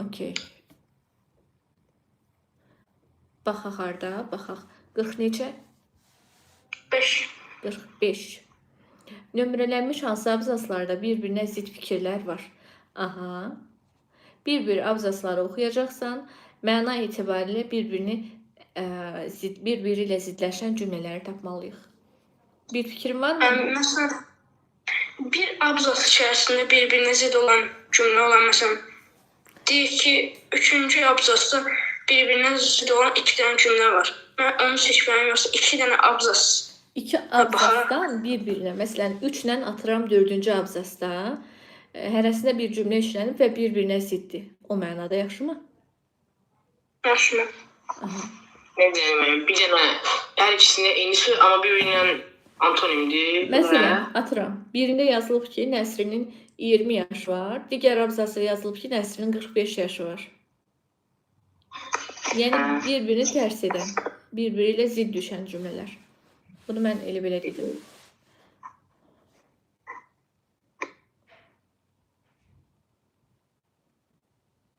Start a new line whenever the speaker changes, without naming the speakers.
Okey. Baxaq harda, baxaq. 40 necə?
5.
45. Nömrələnmiş hansı abzaslarda bir-birinə zid fikirlər var? Aha. Bir-bir abzasları oxuyacaqsan, məna etibarilə bir-biri ilə zidləşən cümlələri tapmalıyıq. Bir fikrin var mı?
Məsələn, bir abzas içərisində bir-birinə zid olan cümlə olan, məsələn, deyək ki, 3-cü abzasda bir-birinə zid olan 2 dənə cümlə var. Mən onu seçməliyim, yoxsa 2 dənə abzas?
2 abzasdan bir-birinə, məsələn, 3 ilə atıram 4-cü abzasda, hərəsində bir cümlə işlənib və bir-birinə ziddir. O mənada yaxşımı?
Yaxşı.
Ne diyeyim, bir dənə hər ikisində eyni söz, amma bir-birindən antonimdir.
Məsələn, atıram. Birində yazılıb ki, Nəsrinin 20 yaşı var, digər abzasda yazılıb ki, Nəsrinin 45 yaşı var. Yəni, bir-birini tərs edən, bir-biri ilə zid düşən cümlələr. Bunu mən elə belə dedim.